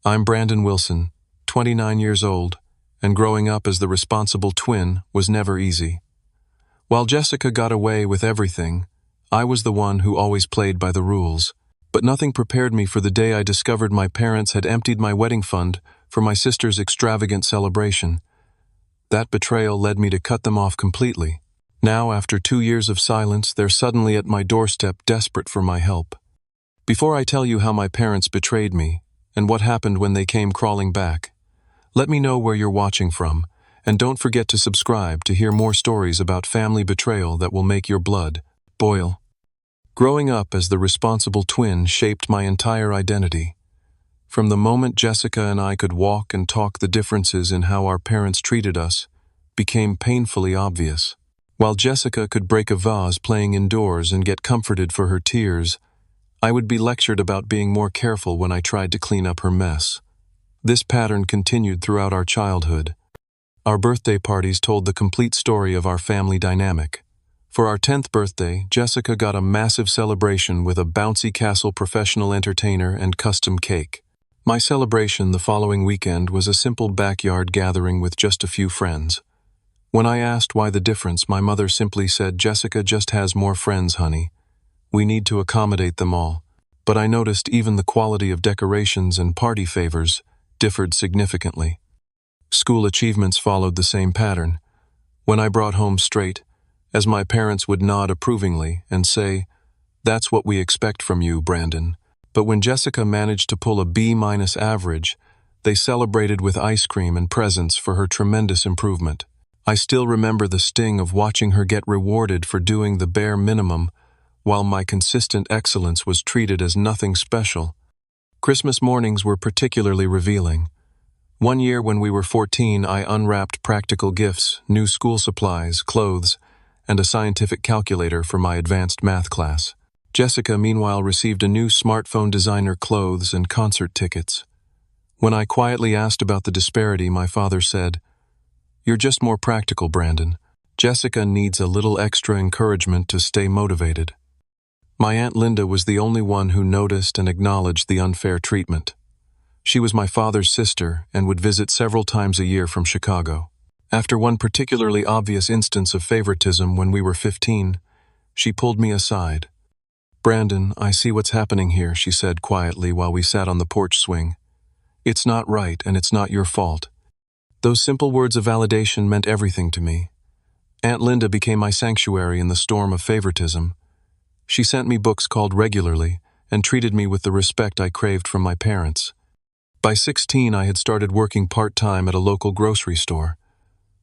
I'm Brandon Wilson, 29 years old, and growing up as the responsible twin was never easy. While Jessica got away with everything, I was the one who always played by the rules. But nothing prepared me for the day I discovered my parents had emptied my wedding fund for my sister's extravagant celebration. That betrayal led me to cut them off completely. Now, after 2 years of silence, they're suddenly at my doorstep, desperate for my help. Before I tell you how my parents betrayed me, and what happened when they came crawling back, let me know where you're watching from, and don't forget to subscribe to hear more stories about family betrayal that will make your blood boil. Growing up as the responsible twin shaped my entire identity. From the moment Jessica and I could walk and talk, the differences in how our parents treated us became painfully obvious. While Jessica could break a vase playing indoors and get comforted for her tears, I would be lectured about being more careful when I tried to clean up her mess. This pattern continued throughout our childhood. Our birthday parties told the complete story of our family dynamic. For our 10th birthday, Jessica got a massive celebration with a bouncy castle professional entertainer and custom cake. My celebration the following weekend was a simple backyard gathering with just a few friends. When I asked why the difference, my mother simply said, "Jessica just has more friends, honey. We need to accommodate them all." But I noticed even the quality of decorations and party favors differed significantly. School achievements followed the same pattern. When I brought home straight, as my parents would nod approvingly and say, "That's what we expect from you, Brandon." But when Jessica managed to pull a B- average, they celebrated with ice cream and presents for her tremendous improvement. I still remember the sting of watching her get rewarded for doing the bare minimum, while my consistent excellence was treated as nothing special. Christmas mornings were particularly revealing. One year when we were 14, I unwrapped practical gifts, new school supplies, clothes, and a scientific calculator for my advanced math class. Jessica, meanwhile, received a new smartphone, designer clothes, and concert tickets. When I quietly asked about the disparity, my father said, "You're just more practical, Brandon. Jessica needs a little extra encouragement to stay motivated." My Aunt Linda was the only one who noticed and acknowledged the unfair treatment. She was my father's sister and would visit several times a year from Chicago. After one particularly obvious instance of favoritism when we were 15, she pulled me aside. "Brandon, I see what's happening here," she said quietly while we sat on the porch swing. "It's not right, and it's not your fault." Those simple words of validation meant everything to me. Aunt Linda became my sanctuary in the storm of favoritism. She sent me books called regularly and treated me with the respect I craved from my parents. By 16, I had started working part-time at a local grocery store.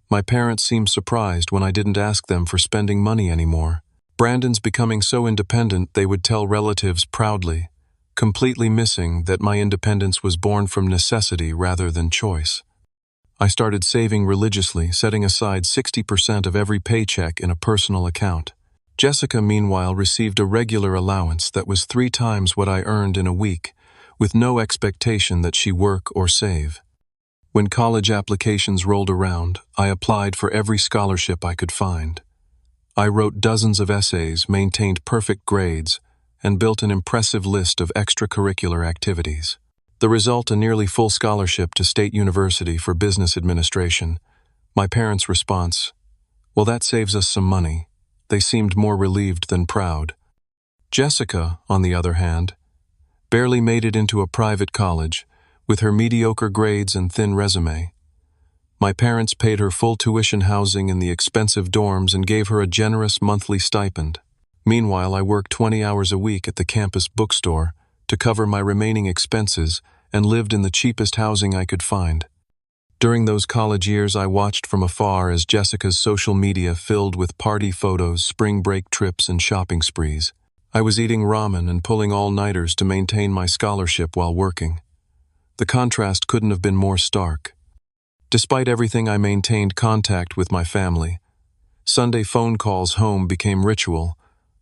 My parents seemed surprised when I didn't ask them for spending money anymore. Brandon's becoming so independent, they would tell relatives proudly, completely missing that my independence was born from necessity rather than choice. I started saving religiously, setting aside 60% of every paycheck in a personal account. Jessica, meanwhile, received a regular allowance that was 3 times what I earned in a week, with no expectation that she work or save. When college applications rolled around, I applied for every scholarship I could find. I wrote dozens of essays, maintained perfect grades, and built an impressive list of extracurricular activities. The result, a nearly full scholarship to State University for Business Administration. My parents' response, "Well, that saves us some money." They seemed more relieved than proud. Jessica, on the other hand, barely made it into a private college, with her mediocre grades and thin resume. My parents paid her full tuition, housing in the expensive dorms, and gave her a generous monthly stipend. Meanwhile, I worked 20 hours a week at the campus bookstore to cover my remaining expenses and lived in the cheapest housing I could find. During those college years, I watched from afar as Jessica's social media filled with party photos, spring break trips, and shopping sprees. I was eating ramen and pulling all-nighters to maintain my scholarship while working. The contrast couldn't have been more stark. Despite everything, I maintained contact with my family. Sunday phone calls home became ritual,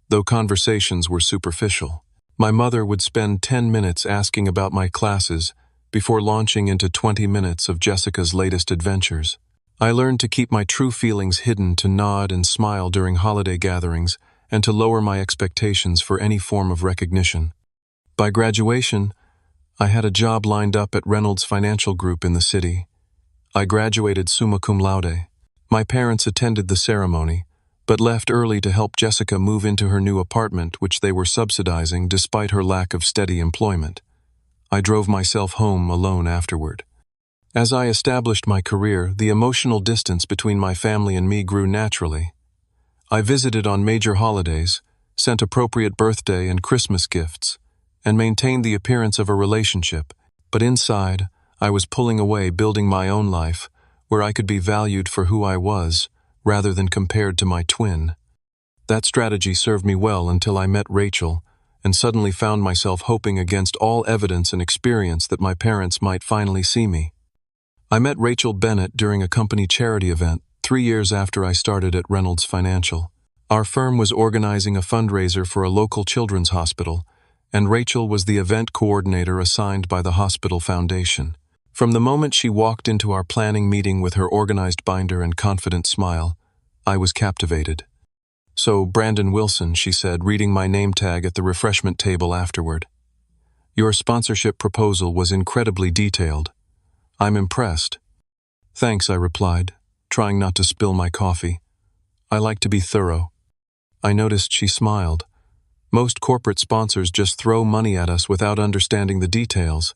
though conversations were superficial. My mother would spend 10 minutes asking about my classes before launching into 20 minutes of Jessica's latest adventures. I learned to keep my true feelings hidden, to nod and smile during holiday gatherings, and to lower my expectations for any form of recognition. By graduation, I had a job lined up at Reynolds Financial Group in the city. I graduated summa cum laude. My parents attended the ceremony, but left early to help Jessica move into her new apartment, which they were subsidizing despite her lack of steady employment. I drove myself home alone afterward. As I established my career, the emotional distance between my family and me grew naturally. I visited on major holidays, sent appropriate birthday and Christmas gifts, and maintained the appearance of a relationship, but inside, I was pulling away, building my own life, where I could be valued for who I was, rather than compared to my twin. That strategy served me well until I met Rachel, and suddenly found myself hoping against all evidence and experience that my parents might finally see me. I met Rachel Bennett during a company charity event 3 years after I started at Reynolds Financial. Our firm was organizing a fundraiser for a local children's hospital, and Rachel was the event coordinator assigned by the hospital foundation. From the moment she walked into our planning meeting with her organized binder and confident smile, I was captivated. "So, Brandon Wilson," she said, reading my name tag at the refreshment table afterward. "Your sponsorship proposal was incredibly detailed. I'm impressed." "Thanks," I replied, trying not to spill my coffee. "I like to be thorough." I noticed she smiled. Most corporate sponsors just throw money at us without understanding the details.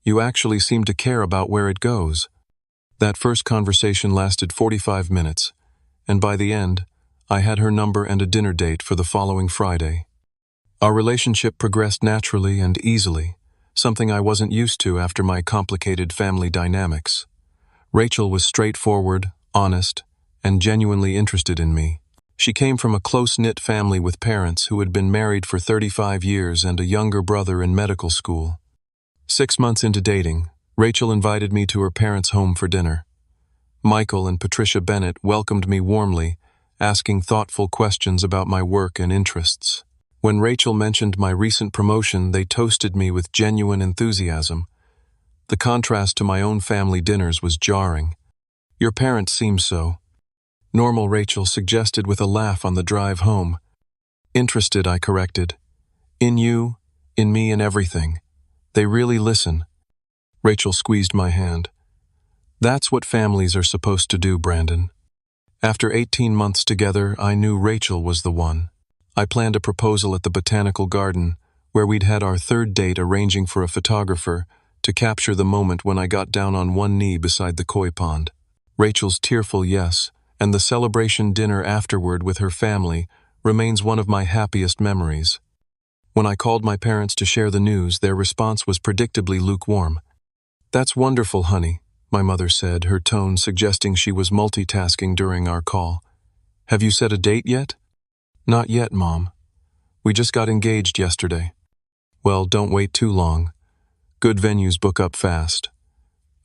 You actually seem to care about where it goes. That first conversation lasted 45 minutes, and by the end, I had her number and a dinner date for the following Friday. Our relationship progressed naturally and easily, something I wasn't used to after my complicated family dynamics. Rachel was straightforward, honest, and genuinely interested in me. She came from a close-knit family with parents who had been married for 35 years and a younger brother in medical school. 6 months into dating, Rachel invited me to her parents' home for dinner. Michael and Patricia Bennett welcomed me warmly, asking thoughtful questions about my work and interests. When Rachel mentioned my recent promotion, they toasted me with genuine enthusiasm. The contrast to my own family dinners was jarring. "Your parents seem so." Normal, Rachel suggested with a laugh on the drive home. "Interested," I corrected. "In you, in me, in everything. They really listen." Rachel squeezed my hand. "That's what families are supposed to do, Brandon." After 18 months together, I knew Rachel was the one. I planned a proposal at the Botanical Garden, where we'd had our third date, arranging for a photographer to capture the moment when I got down on one knee beside the koi pond. Rachel's tearful yes, and the celebration dinner afterward with her family, remains one of my happiest memories. When I called my parents to share the news, their response was predictably lukewarm. "That's wonderful, honey," my mother said, her tone suggesting she was multitasking during our call. "Have you set a date yet?" "Not yet, Mom. We just got engaged yesterday." "Well, don't wait too long. Good venues book up fast."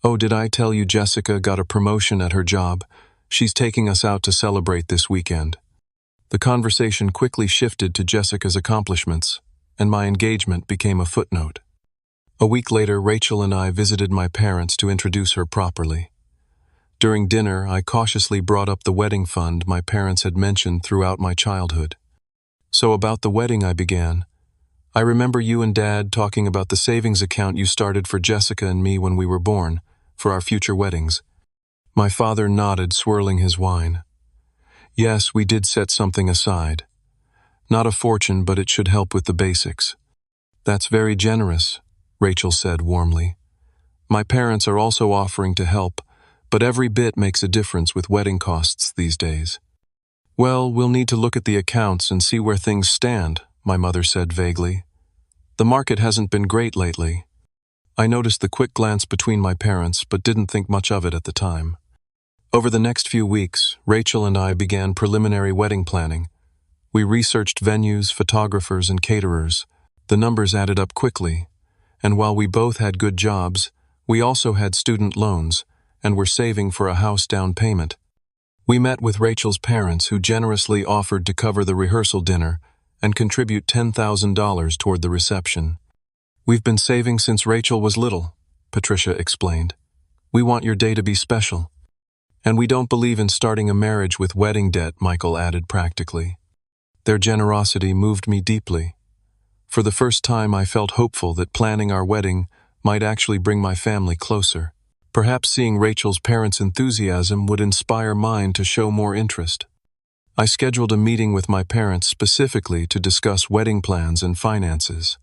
"Oh, did I tell you Jessica got a promotion at her job? She's taking us out to celebrate this weekend." The conversation quickly shifted to Jessica's accomplishments, and my engagement became a footnote. A week later, Rachel and I visited my parents to introduce her properly. During dinner, I cautiously brought up the wedding fund my parents had mentioned throughout my childhood. "So about the wedding," I began. "I remember you and Dad talking about the savings account you started for Jessica and me when we were born, for our future weddings." My father nodded, swirling his wine. "Yes, we did set something aside. Not a fortune, but it should help with the basics." "That's very generous," Rachel said warmly. "My parents are also offering to help, but every bit makes a difference with wedding costs these days." "Well, we'll need to look at the accounts and see where things stand," my mother said vaguely. "The market hasn't been great lately." I noticed the quick glance between my parents, but didn't think much of it at the time. Over the next few weeks, Rachel and I began preliminary wedding planning. We researched venues, photographers, and caterers. The numbers added up quickly, and while we both had good jobs, we also had student loans and were saving for a house down payment. We met with Rachel's parents, who generously offered to cover the rehearsal dinner and contribute $10,000 toward the reception. "We've been saving since Rachel was little," Patricia explained. "We want your day to be special." "And we don't believe in starting a marriage with wedding debt," Michael added practically. Their generosity moved me deeply. For the first time, I felt hopeful that planning our wedding might actually bring my family closer. Perhaps seeing Rachel's parents' enthusiasm would inspire mine to show more interest. I scheduled a meeting with my parents specifically to discuss wedding plans and finances.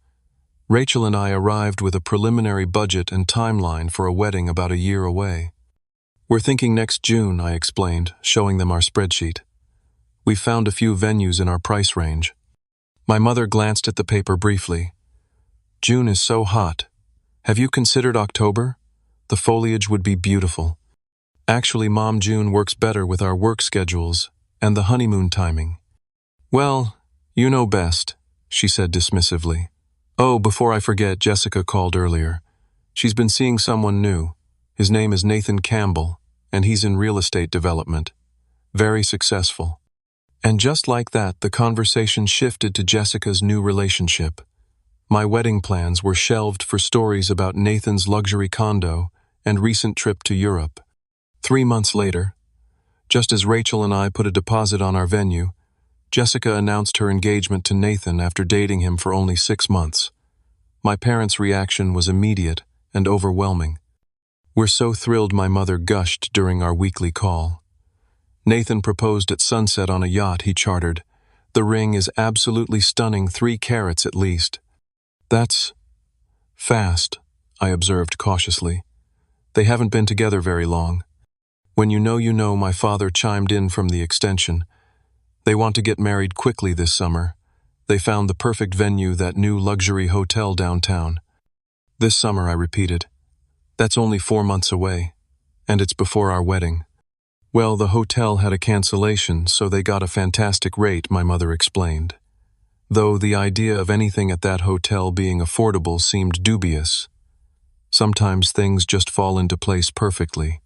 Rachel and I arrived with a preliminary budget and timeline for a wedding about a year away. "We're thinking next June," I explained, showing them our spreadsheet. "We found a few venues in our price range." My mother glanced at the paper briefly. "June is so hot. Have you considered October? The foliage would be beautiful." "Actually, Mom, June works better with our work schedules and the honeymoon timing." "Well, you know best," she said dismissively. "Oh, before I forget, Jessica called earlier. She's been seeing someone new. His name is Nathan Campbell, and he's in real estate development. Very successful." And just like that, the conversation shifted to Jessica's new relationship. My wedding plans were shelved for stories about Nathan's luxury condo and recent trip to Europe. 3 months later, just as Rachel and I put a deposit on our venue, Jessica announced her engagement to Nathan after dating him for only 6 months. My parents' reaction was immediate and overwhelming. "We're so thrilled," my mother gushed during our weekly call. "Nathan proposed at sunset on a yacht he chartered. The ring is absolutely stunning, 3 carats at least." "That's fast," I observed cautiously. "They haven't been together very long." "When you know," my father chimed in from the extension. "They want to get married quickly this summer. They found the perfect venue, that new luxury hotel downtown." "This summer," I repeated. "That's only 4 months away, and it's before our wedding." "Well, the hotel had a cancellation, so they got a fantastic rate," my mother explained. Though the idea of anything at that hotel being affordable seemed dubious. Sometimes things just fall into place perfectly.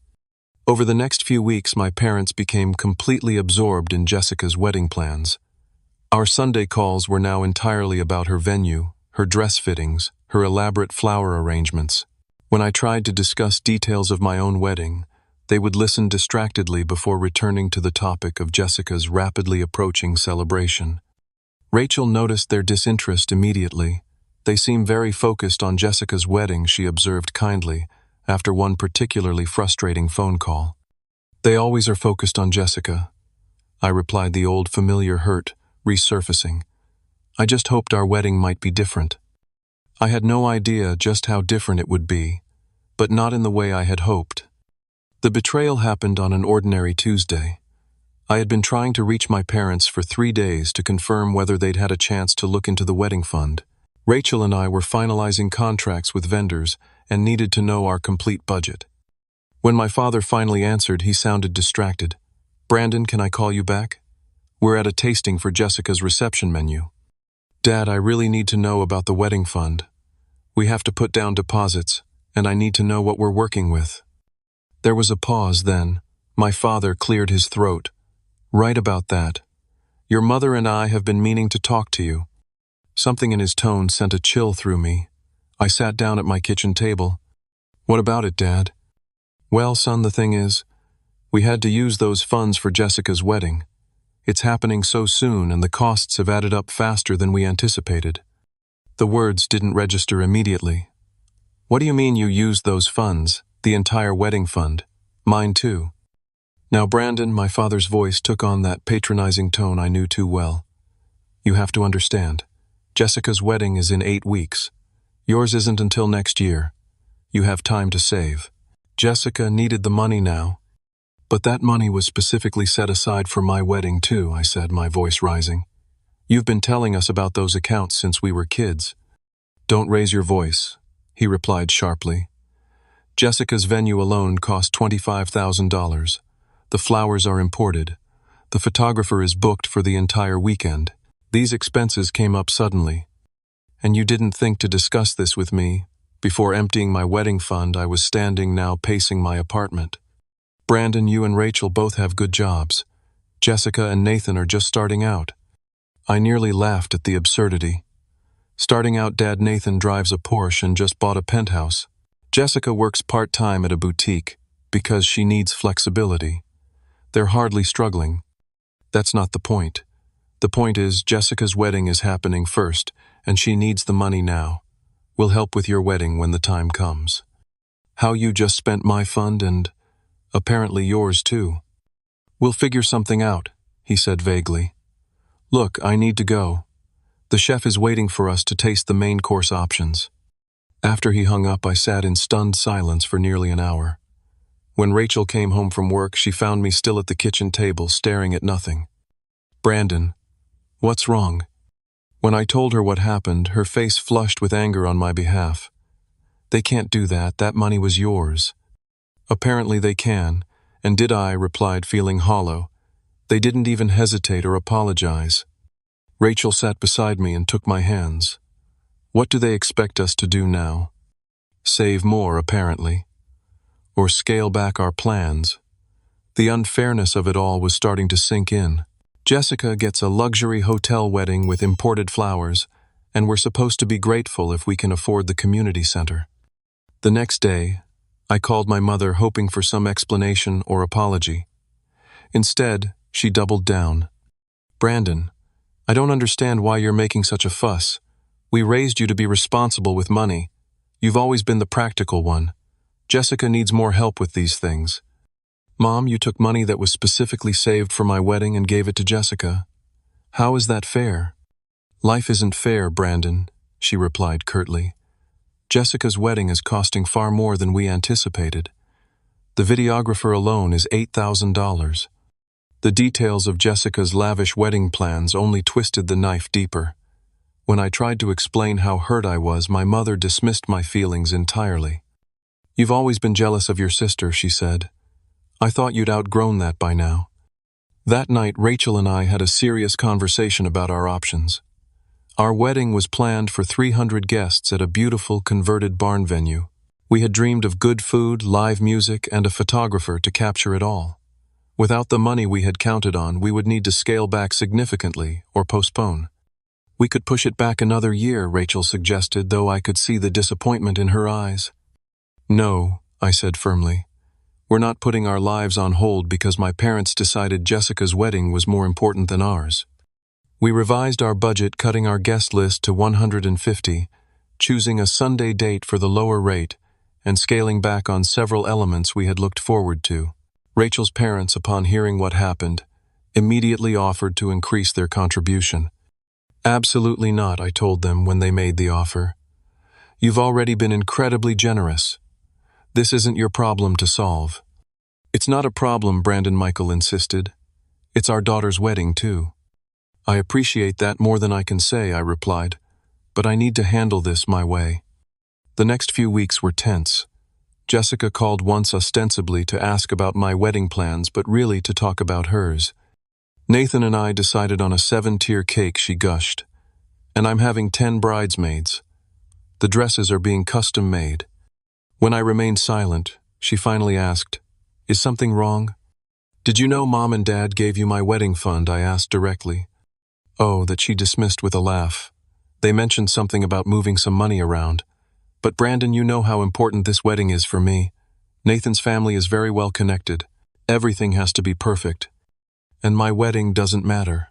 Over the next few weeks, my parents became completely absorbed in Jessica's wedding plans. Our Sunday calls were now entirely about her venue, her dress fittings, her elaborate flower arrangements. When I tried to discuss details of my own wedding, they would listen distractedly before returning to the topic of Jessica's rapidly approaching celebration. Rachel noticed their disinterest immediately. "They seem very focused on Jessica's wedding," she observed kindly, after one particularly frustrating phone call. "They always are focused on Jessica," I replied, the old familiar hurt resurfacing. "I just hoped our wedding might be different." I had no idea just how different it would be, but not in the way I had hoped. The betrayal happened on an ordinary Tuesday. I had been trying to reach my parents for 3 days to confirm whether they'd had a chance to look into the wedding fund. Rachel and I were finalizing contracts with vendors and needed to know our complete budget. When my father finally answered, he sounded distracted. "Brandon, can I call you back? We're at a tasting for Jessica's reception menu." "Dad, I really need to know about the wedding fund. We have to put down deposits, and I need to know what we're working with." There was a pause, then my father cleared his throat. "Right about that. Your mother and I have been meaning to talk to you." Something in his tone sent a chill through me. I sat down at my kitchen table. "What about it, Dad?" "Well, son, the thing is, we had to use those funds for Jessica's wedding. It's happening so soon, and the costs have added up faster than we anticipated." The words didn't register immediately. "What do you mean you used those funds, the entire wedding fund? Mine too." "Now, Brandon," my father's voice took on that patronizing tone I knew too well. "You have to understand. Jessica's wedding is in 8 weeks. Yours isn't until next year. You have time to save. Jessica needed the money now." "But that money was specifically set aside for my wedding too," I said, my voice rising. "You've been telling us about those accounts since we were kids." "Don't raise your voice," he replied sharply. "Jessica's venue alone cost $25,000. The flowers are imported. The photographer is booked for the entire weekend. These expenses came up suddenly. And you didn't think to discuss this with me. Before emptying my wedding fund, I was standing now pacing my apartment. Brandon, you and Rachel both have good jobs. Jessica and Nathan are just starting out." I nearly laughed at the absurdity. Starting out, Dad, Nathan drives a Porsche and just bought a penthouse. Jessica works part-time at a boutique because she needs flexibility. They're hardly struggling. That's not the point. The point is, Jessica's wedding is happening first, and she needs the money now. We'll help with your wedding when the time comes. How you just spent my fund and apparently yours too. We'll figure something out, he said vaguely. Look, I need to go. The chef is waiting for us to taste the main course options. After he hung up, I sat in stunned silence for nearly an hour. When Rachel came home from work, she found me still at the kitchen table, staring at nothing. Brandon, what's wrong? When I told her what happened, her face flushed with anger on my behalf. They can't do that. That money was yours. Apparently they can, and did I, replied, feeling hollow. They didn't even hesitate or apologize. Rachel sat beside me and took my hands. What do they expect us to do now? Save more, apparently. Or scale back our plans. The unfairness of it all was starting to sink in. Jessica gets a luxury hotel wedding with imported flowers, and we're supposed to be grateful if we can afford the community center. The next day, I called my mother hoping for some explanation or apology. Instead, she doubled down. Brandon, I don't understand why you're making such a fuss. We raised you to be responsible with money. You've always been the practical one. Jessica needs more help with these things. Mom, you took money that was specifically saved for my wedding and gave it to Jessica. How is that fair? Life isn't fair, Brandon, she replied curtly. Jessica's wedding is costing far more than we anticipated. The videographer alone is $8,000. The details of Jessica's lavish wedding plans only twisted the knife deeper. When I tried to explain how hurt I was, my mother dismissed my feelings entirely. You've always been jealous of your sister, she said. I thought you'd outgrown that by now. That night, Rachel and I had a serious conversation about our options. Our wedding was planned for 300 guests at a beautiful converted barn venue. We had dreamed of good food, live music, and a photographer to capture it all. Without the money we had counted on, we would need to scale back significantly or postpone. We could push it back another year, Rachel suggested, though I could see the disappointment in her eyes. No, I said firmly. We're not putting our lives on hold because my parents decided Jessica's wedding was more important than ours. We revised our budget, cutting our guest list to 150, choosing a Sunday date for the lower rate, and scaling back on several elements we had looked forward to. Rachel's parents, upon hearing what happened, immediately offered to increase their contribution. Absolutely not, I told them when they made the offer. You've already been incredibly generous. This isn't your problem to solve. It's not a problem, Brandon Michael insisted. It's our daughter's wedding, too. I appreciate that more than I can say, I replied, but I need to handle this my way. The next few weeks were tense. Jessica called once ostensibly to ask about my wedding plans, but really to talk about hers. Nathan and I decided on a 7-tier cake, she gushed. And I'm having 10 bridesmaids. The dresses are being custom made. When I remained silent, she finally asked, Is something wrong? Did you know Mom and Dad gave you my wedding fund? I asked directly. Oh, that she dismissed with a laugh. They mentioned something about moving some money around. But Brandon, you know how important this wedding is for me. Nathan's family is very well connected. Everything has to be perfect. And my wedding doesn't matter.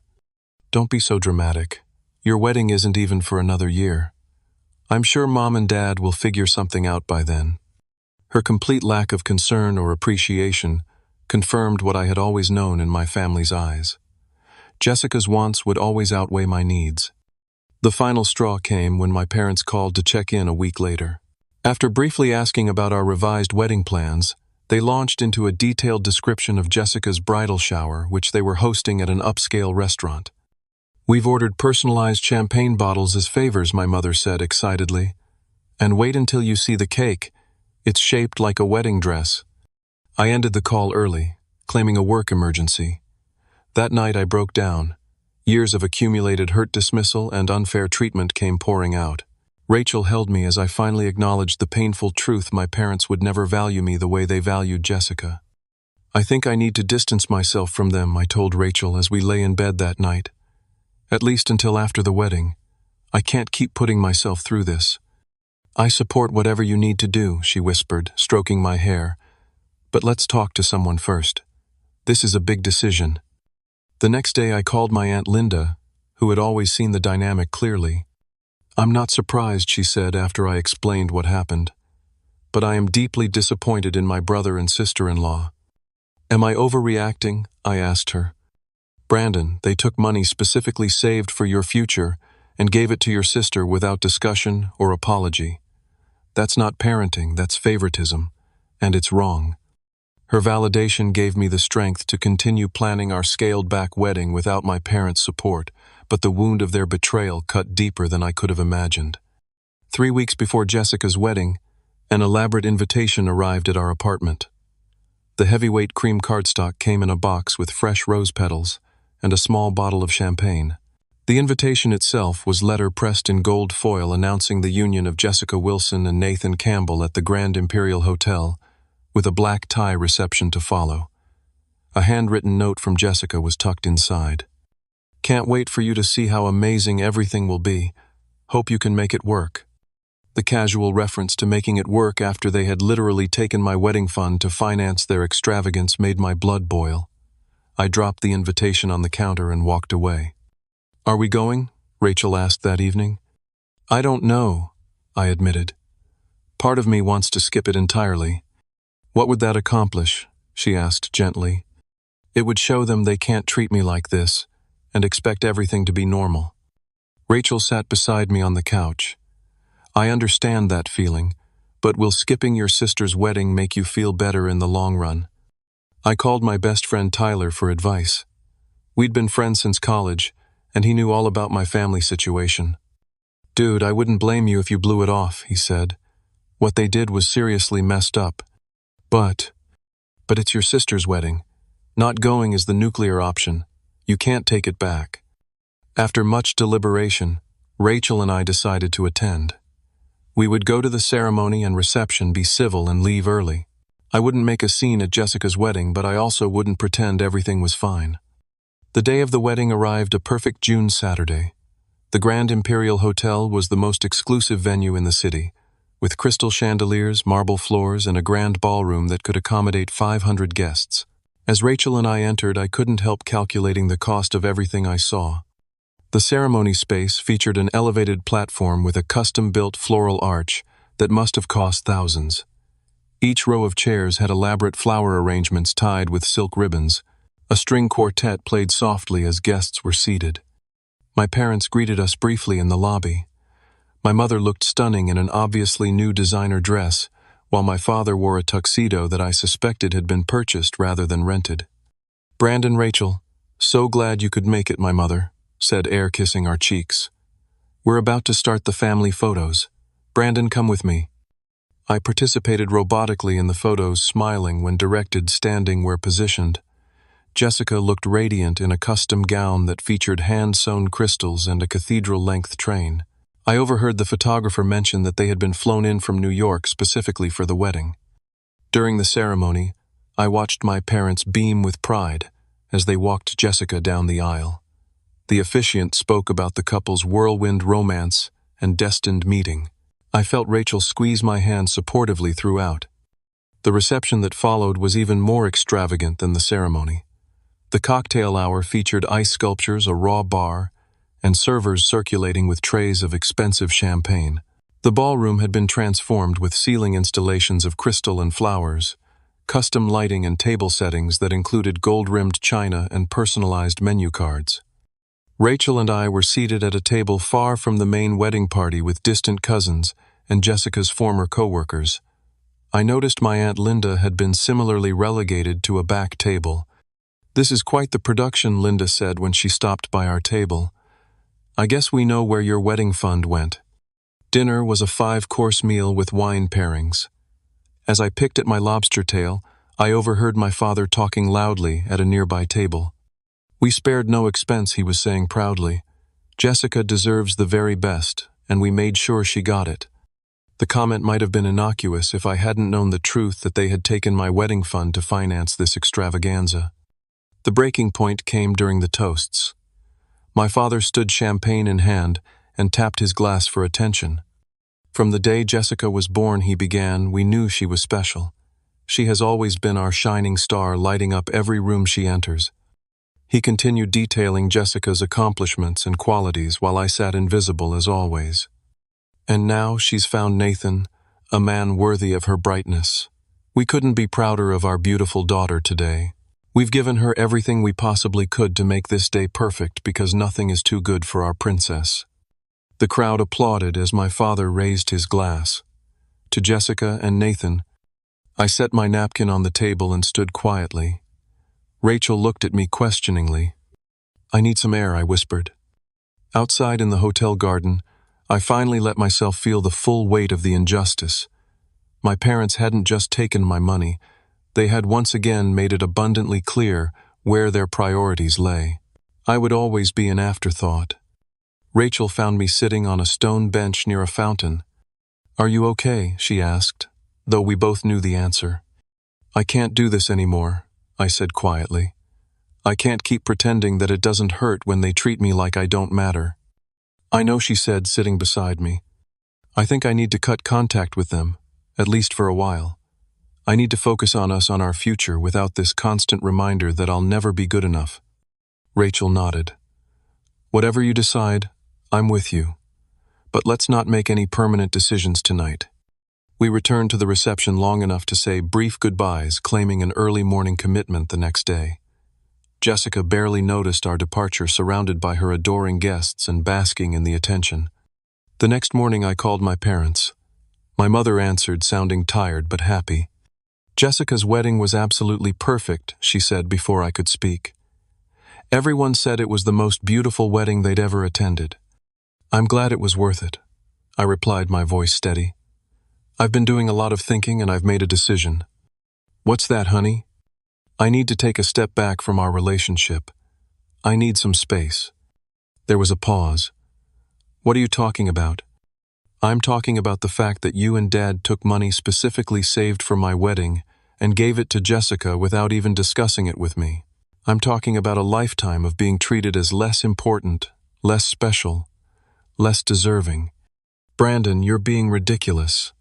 Don't be so dramatic. Your wedding isn't even for another year. I'm sure Mom and Dad will figure something out by then. Her complete lack of concern or appreciation confirmed what I had always known in my family's eyes. Jessica's wants would always outweigh my needs. The final straw came when my parents called to check in a week later. After briefly asking about our revised wedding plans, they launched into a detailed description of Jessica's bridal shower, which they were hosting at an upscale restaurant. We've ordered personalized champagne bottles as favors, my mother said excitedly. And wait until you see the cake. It's shaped like a wedding dress. I ended the call early, claiming a work emergency. That night I broke down. Years of accumulated hurt, dismissal, and unfair treatment came pouring out. Rachel held me as I finally acknowledged the painful truth: my parents would never value me the way they valued Jessica. I think I need to distance myself from them, I told Rachel as we lay in bed that night. At least until after the wedding. I can't keep putting myself through this. I support whatever you need to do, she whispered, stroking my hair. But let's talk to someone first. This is a big decision. The next day I called my Aunt Linda, who had always seen the dynamic clearly. "I'm not surprised," she said after I explained what happened. "But I am deeply disappointed in my brother and sister-in-law." "Am I overreacting?" I asked her. "Brandon, they took money specifically saved for your future and gave it to your sister without discussion or apology. That's not parenting, that's favoritism, and it's wrong." Her validation gave me the strength to continue planning our scaled-back wedding without my parents' support, but the wound of their betrayal cut deeper than I could have imagined. 3 weeks before Jessica's wedding, an elaborate invitation arrived at our apartment. The heavyweight cream cardstock came in a box with fresh rose petals and a small bottle of champagne. The invitation itself was letter-pressed in gold foil announcing the union of Jessica Wilson and Nathan Campbell at the Grand Imperial Hotel, with a black tie reception to follow. A handwritten note from Jessica was tucked inside. "Can't wait for you to see how amazing everything will be. Hope you can make it work." The casual reference to making it work after they had literally taken my wedding fund to finance their extravagance made my blood boil. I dropped the invitation on the counter and walked away. "Are we going?" Rachel asked that evening. "I don't know," I admitted. "Part of me wants to skip it entirely." "What would that accomplish?" she asked gently. "It would show them they can't treat me like this and expect everything to be normal." Rachel sat beside me on the couch. "I understand that feeling, but will skipping your sister's wedding make you feel better in the long run?" I called my best friend Tyler for advice. We'd been friends since college, and he knew all about my family situation. "Dude, I wouldn't blame you if you blew it off," he said. "What they did was seriously messed up. But it's your sister's wedding. Not going is the nuclear option. You can't take it back." After much deliberation, Rachel and I decided to attend. We would go to the ceremony and reception, be civil, and leave early. I wouldn't make a scene at Jessica's wedding, but I also wouldn't pretend everything was fine. The day of the wedding arrived, a perfect June Saturday. The Grand Imperial Hotel was the most exclusive venue in the city, with crystal chandeliers, marble floors, and a grand ballroom that could accommodate 500 guests. As Rachel and I entered, I couldn't help calculating the cost of everything I saw. The ceremony space featured an elevated platform with a custom-built floral arch that must have cost thousands. Each row of chairs had elaborate flower arrangements tied with silk ribbons. A string quartet played softly as guests were seated. My parents greeted us briefly in the lobby. My mother looked stunning in an obviously new designer dress, while my father wore a tuxedo that I suspected had been purchased rather than rented. "Brandon, Rachel, so glad you could make it," my mother said, air-kissing our cheeks. "We're about to start the family photos. Brandon, come with me." I participated robotically in the photos, smiling when directed, standing where positioned. Jessica looked radiant in a custom gown that featured hand-sewn crystals and a cathedral-length train. I overheard the photographer mention that they had been flown in from New York specifically for the wedding. During the ceremony, I watched my parents beam with pride as they walked Jessica down the aisle. The officiant spoke about the couple's whirlwind romance and destined meeting. I felt Rachel squeeze my hand supportively throughout. The reception that followed was even more extravagant than the ceremony. The cocktail hour featured ice sculptures, a raw bar, and servers circulating with trays of expensive champagne. The ballroom had been transformed with ceiling installations of crystal and flowers, custom lighting and table settings that included gold-rimmed china and personalized menu cards. Rachel and I were seated at a table far from the main wedding party with distant cousins and Jessica's former co-workers. I noticed my Aunt Linda had been similarly relegated to a back table. "This is quite the production," Linda said when she stopped by our table. "I guess we know where your wedding fund went." Dinner was a 5-course meal with wine pairings. As I picked at my lobster tail, I overheard my father talking loudly at a nearby table. "We spared no expense," he was saying proudly. "Jessica deserves the very best, and we made sure she got it." The comment might have been innocuous if I hadn't known the truth that they had taken my wedding fund to finance this extravaganza. The breaking point came during the toasts. My father stood champagne in hand and tapped his glass for attention. "From the day Jessica was born," he began, "we knew she was special. She has always been our shining star, lighting up every room she enters." He continued detailing Jessica's accomplishments and qualities while I sat invisible as always. And now she's found Nathan, a man worthy of her brightness. We couldn't be prouder of our beautiful daughter today. We've given her everything we possibly could to make this day perfect because nothing is too good for our princess. The crowd applauded as my father raised his glass. To Jessica and Nathan, I set my napkin on the table and stood quietly. Rachel looked at me questioningly. "I need some air," I whispered. Outside in the hotel garden, I finally let myself feel the full weight of the injustice. My parents hadn't just taken my money, they had once again made it abundantly clear where their priorities lay. I would always be an afterthought. Rachel found me sitting on a stone bench near a fountain. "Are you okay?" she asked, though we both knew the answer. "I can't do this anymore," I said quietly. "I can't keep pretending that it doesn't hurt when they treat me like I don't matter." "I know," she said, sitting beside me. "I think I need to cut contact with them, at least for a while. I need to focus on us, on our future, without this constant reminder that I'll never be good enough." Rachel nodded. "Whatever you decide, I'm with you. But let's not make any permanent decisions tonight." We returned to the reception long enough to say brief goodbyes, claiming an early morning commitment the next day. Jessica barely noticed our departure, surrounded by her adoring guests and basking in the attention. The next morning I called my parents. My mother answered, sounding tired but happy. "Jessica's wedding was absolutely perfect," she said before I could speak. "Everyone said it was the most beautiful wedding they'd ever attended." "I'm glad it was worth it," I replied, my voice steady. "I've been doing a lot of thinking and I've made a decision." "What's that, honey?" "I need to take a step back from our relationship. I need some space." There was a pause. "What are you talking about?" "I'm talking about the fact that you and Dad took money specifically saved for my wedding and gave it to Jessica without even discussing it with me. I'm talking about a lifetime of being treated as less important, less special, less deserving. Brandon, you're being ridiculous.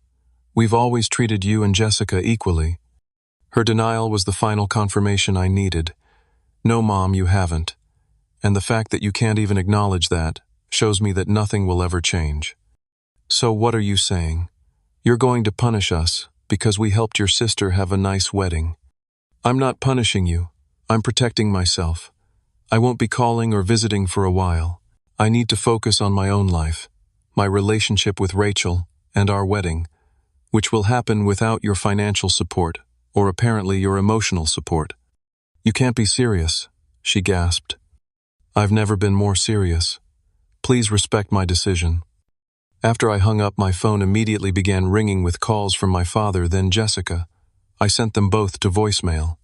We've always treated you and Jessica equally." Her denial was the final confirmation I needed. "No, Mom, you haven't. And the fact that you can't even acknowledge that shows me that nothing will ever change." "So what are you saying? You're going to punish us because we helped your sister have a nice wedding." "I'm not punishing you. I'm protecting myself. I won't be calling or visiting for a while. I need to focus on my own life, my relationship with Rachel, and our wedding, which will happen without your financial support, or apparently your emotional support." "You can't be serious," she gasped. "I've never been more serious. Please respect my decision." After I hung up, my phone immediately began ringing with calls from my father, then Jessica. I sent them both to voicemail.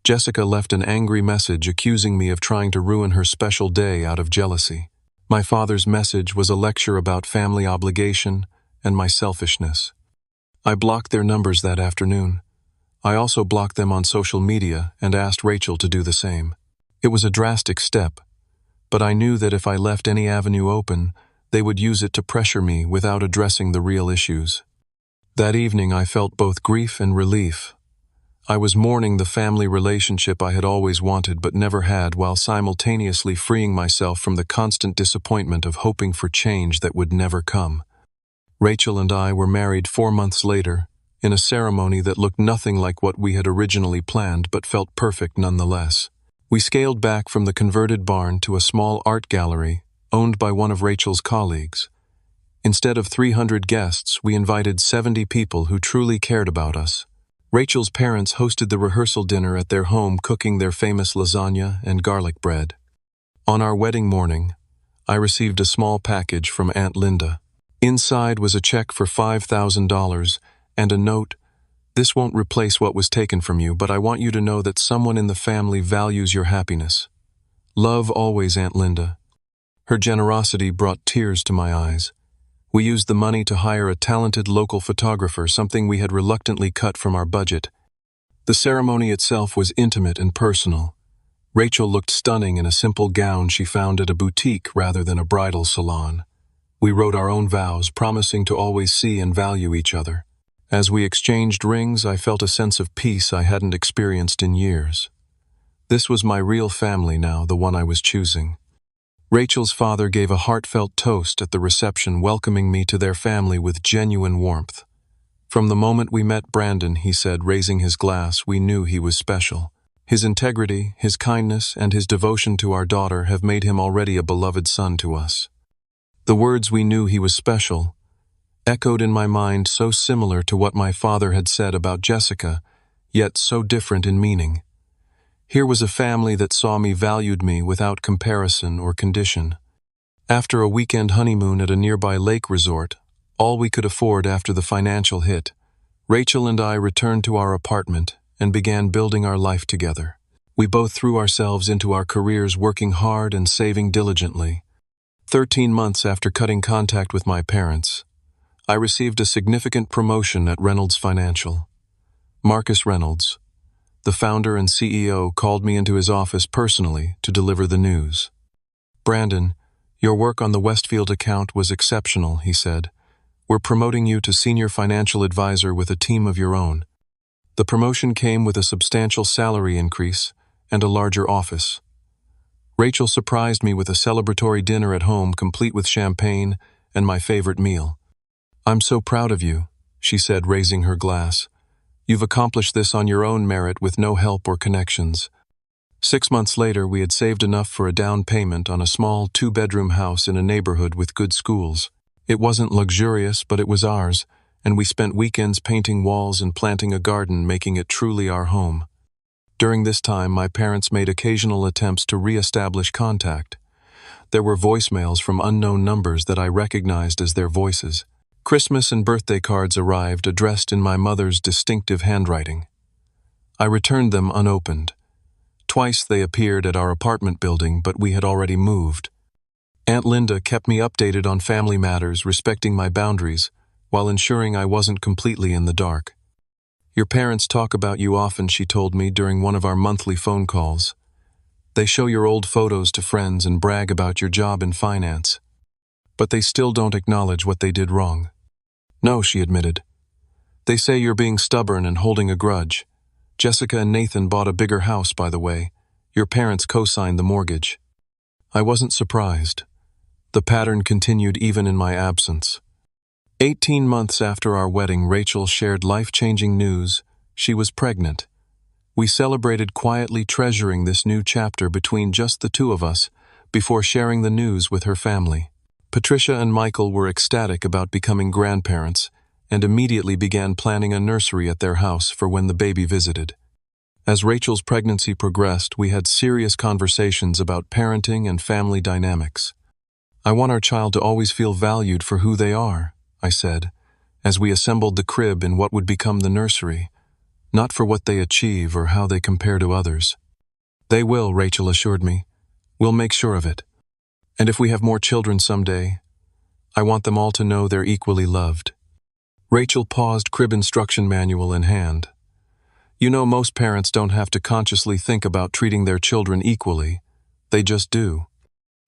Jessica left an angry message accusing me of trying to ruin her special day out of jealousy. My father's message was a lecture about family obligation and my selfishness. I blocked their numbers that afternoon. I also blocked them on social media and asked Rachel to do the same. It was a drastic step, but I knew that if I left any avenue open, they would use it to pressure me without addressing the real issues. That evening I felt both grief and relief. I was mourning the family relationship I had always wanted but never had, while simultaneously freeing myself from the constant disappointment of hoping for change that would never come. Rachel and I were married 4 months later, in a ceremony that looked nothing like what we had originally planned but felt perfect nonetheless. We scaled back from the converted barn to a small art gallery owned by one of Rachel's colleagues. Instead of 300 guests, we invited 70 people who truly cared about us. Rachel's parents hosted the rehearsal dinner at their home, cooking their famous lasagna and garlic bread. On our wedding morning, I received a small package from Aunt Linda. Inside was a check for $5,000 and a note, "This won't replace what was taken from you, but I want you to know that someone in the family values your happiness. Love always, Aunt Linda." Her generosity brought tears to my eyes. We used the money to hire a talented local photographer, something we had reluctantly cut from our budget. The ceremony itself was intimate and personal. Rachel looked stunning in a simple gown she found at a boutique rather than a bridal salon. We wrote our own vows, promising to always see and value each other. As we exchanged rings, I felt a sense of peace I hadn't experienced in years. This was my real family now, the one I was choosing. Rachel's father gave a heartfelt toast at the reception, welcoming me to their family with genuine warmth. From the moment we met Brandon, he said, raising his glass, we knew he was special. His integrity, his kindness, and his devotion to our daughter have made him already a beloved son to us. The words "we knew he was special" echoed in my mind, so similar to what my father had said about Jessica, yet so different in meaning. Here was a family that saw me, valued me without comparison or condition. After a weekend honeymoon at a nearby lake resort, all we could afford after the financial hit, Rachel and I returned to our apartment and began building our life together. We both threw ourselves into our careers, working hard and saving diligently. 13 months after cutting contact with my parents, I received a significant promotion at Reynolds Financial. Marcus Reynolds, the founder and CEO, called me into his office personally to deliver the news. "Brandon, your work on the Westfield account was exceptional," he said. "We're promoting you to senior financial advisor with a team of your own." The promotion came with a substantial salary increase and a larger office. Rachel surprised me with a celebratory dinner at home, complete with champagne and my favorite meal. "I'm so proud of you," she said, raising her glass. "You've accomplished this on your own merit with no help or connections." 6 months later, we had saved enough for a down payment on a small 2-bedroom house in a neighborhood with good schools. It wasn't luxurious, but it was ours, and we spent weekends painting walls and planting a garden, making it truly our home. During this time, my parents made occasional attempts to re-establish contact. There were voicemails from unknown numbers that I recognized as their voices. Christmas and birthday cards arrived, addressed in my mother's distinctive handwriting. I returned them unopened. Twice they appeared at our apartment building, but we had already moved. Aunt Linda kept me updated on family matters, respecting my boundaries, while ensuring I wasn't completely in the dark. "Your parents talk about you often," she told me during one of our monthly phone calls. "They show your old photos to friends and brag about your job in finance. But they still don't acknowledge what they did wrong." "No," she admitted. "They say you're being stubborn and holding a grudge. Jessica and Nathan bought a bigger house, by the way. Your parents co-signed the mortgage." I wasn't surprised. The pattern continued even in my absence. 18 months after our wedding, Rachel shared life-changing news. She was pregnant. We celebrated quietly, treasuring this new chapter between just the two of us, before sharing the news with her family. Patricia and Michael were ecstatic about becoming grandparents and immediately began planning a nursery at their house for when the baby visited. As Rachel's pregnancy progressed, we had serious conversations about parenting and family dynamics. "I want our child to always feel valued for who they are," I said, as we assembled the crib in what would become the nursery, "not for what they achieve or how they compare to others." "They will," Rachel assured me. "We'll make sure of it. And if we have more children someday, I want them all to know they're equally loved." Rachel paused, crib instruction manual in hand. "You know, most parents don't have to consciously think about treating their children equally. They just do."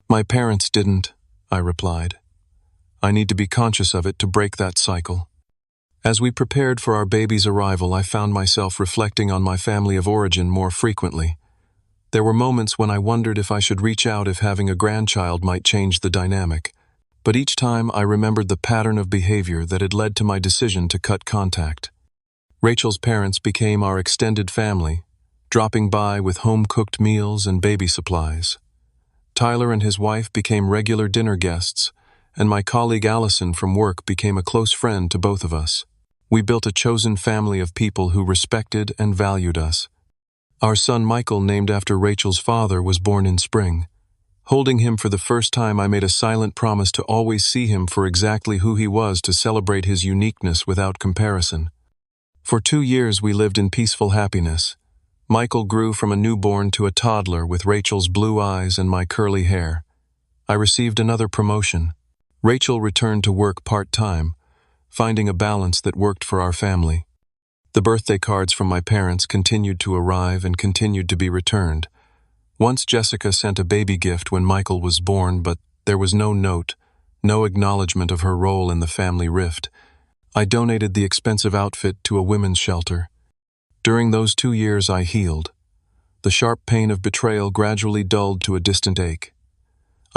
"My parents didn't," I replied. "I need to be conscious of it to break that cycle." As we prepared for our baby's arrival, I found myself reflecting on my family of origin more frequently. There were moments when I wondered if I should reach out, if having a grandchild might change the dynamic. But each time I remembered the pattern of behavior that had led to my decision to cut contact. Rachel's parents became our extended family, dropping by with home-cooked meals and baby supplies. Tyler and his wife became regular dinner guests, and my colleague Allison from work became a close friend to both of us. We built a chosen family of people who respected and valued us. Our son Michael, named after Rachel's father, was born in spring. Holding him for the first time, I made a silent promise to always see him for exactly who he was, to celebrate his uniqueness without comparison. For 2 years we lived in peaceful happiness. Michael grew from a newborn to a toddler with Rachel's blue eyes and my curly hair. I received another promotion. Rachel returned to work part-time, finding a balance that worked for our family. The birthday cards from my parents continued to arrive and continued to be returned. Once Jessica sent a baby gift when Michael was born, but there was no note, no acknowledgement of her role in the family rift. I donated the expensive outfit to a women's shelter. During those 2 years I healed. The sharp pain of betrayal gradually dulled to a distant ache.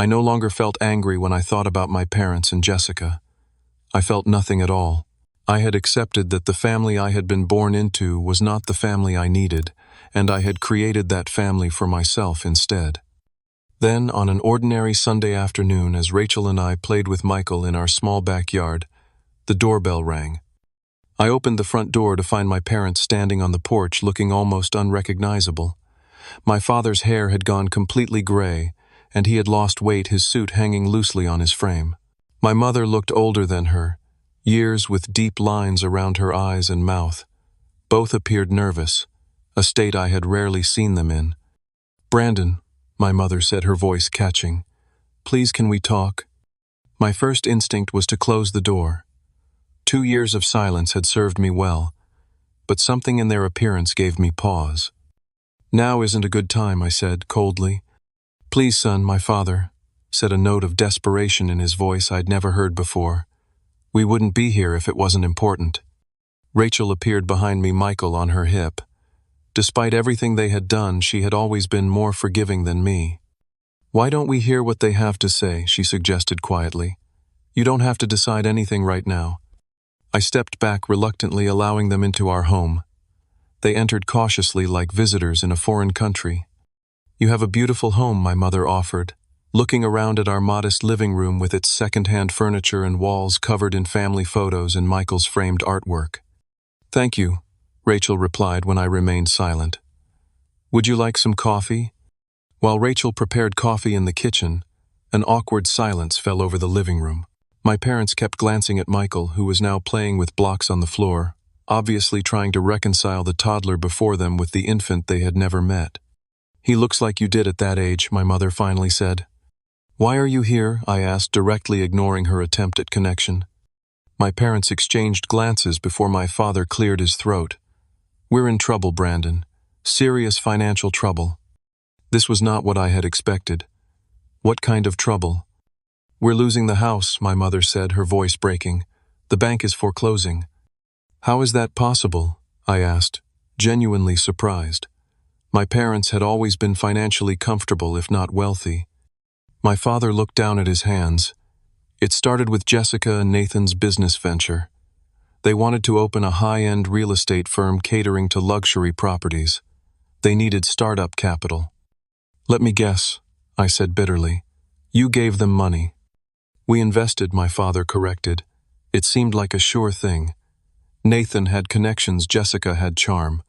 I no longer felt angry when I thought about my parents and Jessica. I felt nothing at all. I had accepted that the family I had been born into was not the family I needed, and I had created that family for myself instead. Then, on an ordinary Sunday afternoon, as Rachel and I played with Michael in our small backyard, the doorbell rang. I opened the front door to find my parents standing on the porch looking almost unrecognizable. My father's hair had gone completely gray, and he had lost weight, his suit hanging loosely on his frame. My mother looked older than her, years with deep lines around her eyes and mouth. Both appeared nervous, a state I had rarely seen them in. "Brandon," my mother said, her voice catching, "please can we talk?" My first instinct was to close the door. 2 years of silence had served me well, but something in their appearance gave me pause. "Now isn't a good time," I said, coldly. "Please, son," my father said, a note of desperation in his voice I'd never heard before. "We wouldn't be here if it wasn't important." Rachel appeared behind me, Michael on her hip. Despite everything they had done, she had always been more forgiving than me. "Why don't we hear what they have to say?" she suggested quietly. "You don't have to decide anything right now." I stepped back reluctantly, allowing them into our home. They entered cautiously like visitors in a foreign country. "You have a beautiful home," my mother offered, looking around at our modest living room with its second-hand furniture and walls covered in family photos and Michael's framed artwork. "Thank you," Rachel replied when I remained silent. "Would you like some coffee?" While Rachel prepared coffee in the kitchen, an awkward silence fell over the living room. My parents kept glancing at Michael, who was now playing with blocks on the floor, obviously trying to reconcile the toddler before them with the infant they had never met. "He looks like you did at that age," my mother finally said. "Why are you here?" I asked, directly ignoring her attempt at connection. My parents exchanged glances before my father cleared his throat. "We're in trouble, Brandon. Serious financial trouble." This was not what I had expected. "What kind of trouble?" "We're losing the house," my mother said, her voice breaking. "The bank is foreclosing." "How is that possible?" I asked, genuinely surprised. My parents had always been financially comfortable, if not wealthy. My father looked down at his hands. "It started with Jessica and Nathan's business venture. They wanted to open a high-end real estate firm catering to luxury properties. They needed startup capital." "Let me guess," I said bitterly. "You gave them money." "We invested," my father corrected. "It seemed like a sure thing. Nathan had connections, Jessica had charm.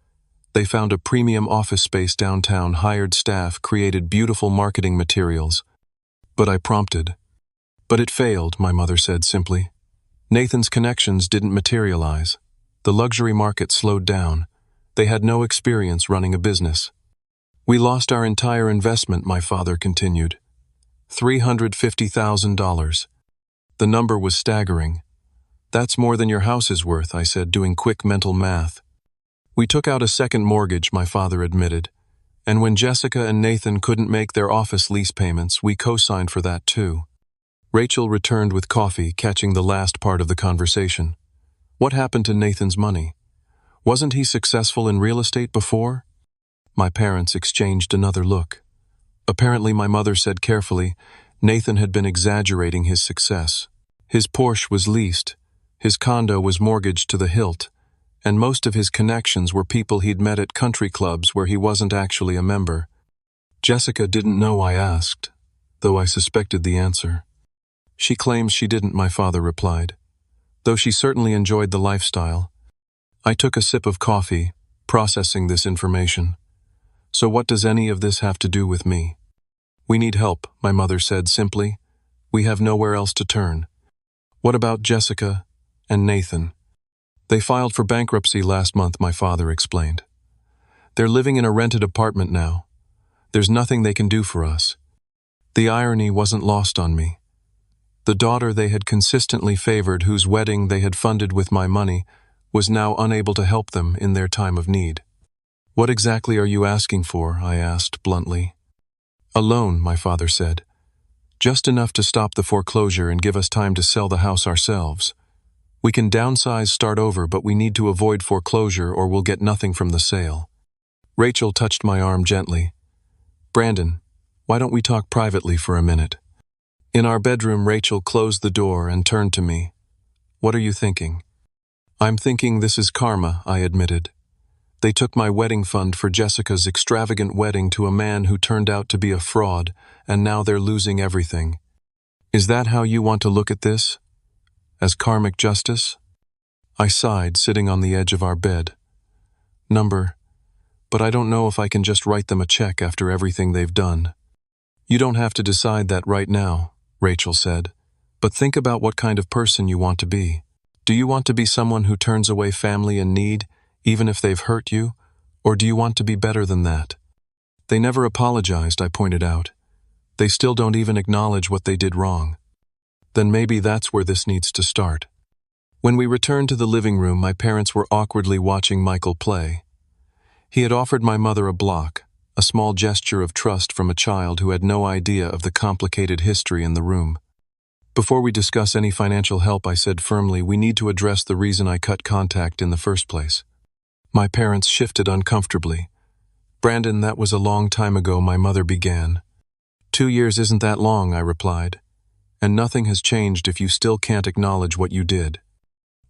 They found a premium office space downtown, hired staff, created beautiful marketing materials." But I prompted. "But it failed," my mother said simply. "Nathan's connections didn't materialize. The luxury market slowed down. They had no experience running a business." "We lost our entire investment," my father continued. $350,000. The number was staggering. "That's more than your house is worth," I said, doing quick mental math. "We took out a second mortgage," my father admitted. "And when Jessica and Nathan couldn't make their office lease payments, we co-signed for that too." Rachel returned with coffee, catching the last part of the conversation. "What happened to Nathan's money? Wasn't he successful in real estate before?" My parents exchanged another look. Apparently, my mother said carefully, Nathan had been exaggerating his success. His Porsche was leased, his condo was mortgaged to the hilt, and most of his connections were people he'd met at country clubs where he wasn't actually a member. Jessica didn't know I asked, though I suspected the answer. "She claims she didn't," my father replied, "though she certainly enjoyed the lifestyle." I took a sip of coffee, processing this information. "So what does any of this have to do with me?" "We need help," my mother said simply. "We have nowhere else to turn." "What about Jessica and Nathan?" "They filed for bankruptcy last month," my father explained. "They're living in a rented apartment now. There's nothing they can do for us." The irony wasn't lost on me. The daughter they had consistently favored, whose wedding they had funded with my money, was now unable to help them in their time of need. "What exactly are you asking for?" I asked bluntly. "A loan," my father said. "Just enough to stop the foreclosure and give us time to sell the house ourselves. We can downsize, start over, but we need to avoid foreclosure or we'll get nothing from the sale." Rachel touched my arm gently. "Brandon, why don't we talk privately for a minute?" In our bedroom, Rachel closed the door and turned to me. "What are you thinking?" "I'm thinking this is karma," I admitted. "They took my wedding fund for Jessica's extravagant wedding to a man who turned out to be a fraud, and now they're losing everything. Is that how you want to look at this? As karmic justice?" I sighed, sitting on the edge of our bed. But I don't know if I can just write them a check after everything they've done." "You don't have to decide that right now," Rachel said. "But think about what kind of person you want to be. Do you want to be someone who turns away family in need, even if they've hurt you? Or do you want to be better than that?" "They never apologized," I pointed out. "They still don't even acknowledge what they did wrong." "Then maybe that's where this needs to start." When we returned to the living room, my parents were awkwardly watching Michael play. He had offered my mother a block, a small gesture of trust from a child who had no idea of the complicated history in the room. "Before we discuss any financial help," I said firmly, "we need to address the reason I cut contact in the first place." My parents shifted uncomfortably. "Brandon, that was a long time ago," my mother began. "2 years isn't that long," I replied. "And nothing has changed if you still can't acknowledge what you did."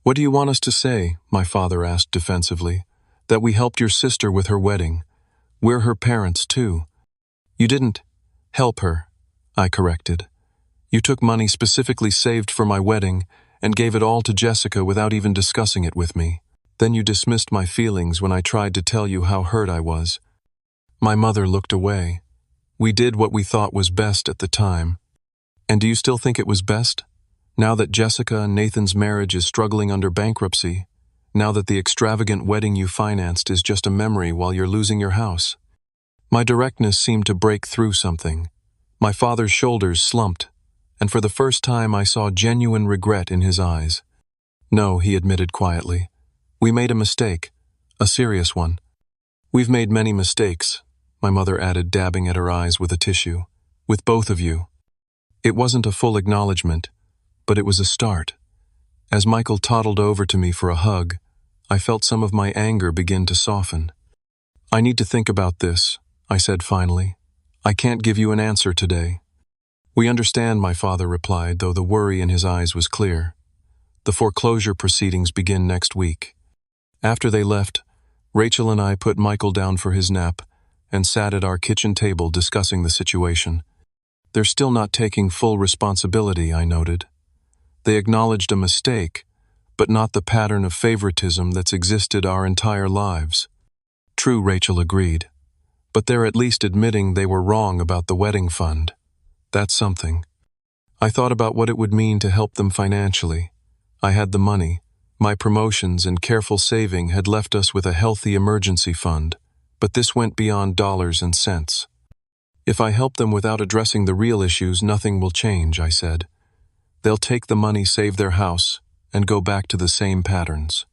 "What do you want us to say?" my father asked defensively. "That we helped your sister with her wedding. We're her parents, too." "You didn't help her," I corrected. "You took money specifically saved for my wedding and gave it all to Jessica without even discussing it with me. Then you dismissed my feelings when I tried to tell you how hurt I was." My mother looked away. "We did what we thought was best at the time." "And do you still think it was best? Now that Jessica and Nathan's marriage is struggling under bankruptcy, now that the extravagant wedding you financed is just a memory while you're losing your house?" My directness seemed to break through something. My father's shoulders slumped, and for the first time I saw genuine regret in his eyes. "No," he admitted quietly. "We made a mistake, a serious one." "We've made many mistakes," my mother added, dabbing at her eyes with a tissue. "With both of you." It wasn't a full acknowledgement, but it was a start. As Michael toddled over to me for a hug, I felt some of my anger begin to soften. "I need to think about this," I said finally. "I can't give you an answer today." "We understand," my father replied, though the worry in his eyes was clear. "The foreclosure proceedings begin next week." After they left, Rachel and I put Michael down for his nap and sat at our kitchen table discussing the situation. "They're still not taking full responsibility," I noted. "They acknowledged a mistake, but not the pattern of favoritism that's existed our entire lives." "True," Rachel agreed. "But they're at least admitting they were wrong about the wedding fund. That's something." I thought about what it would mean to help them financially. I had the money. My promotions and careful saving had left us with a healthy emergency fund, but this went beyond dollars and cents. "If I help them without addressing the real issues, nothing will change," I said. "They'll take the money, save their house, and go back to the same patterns."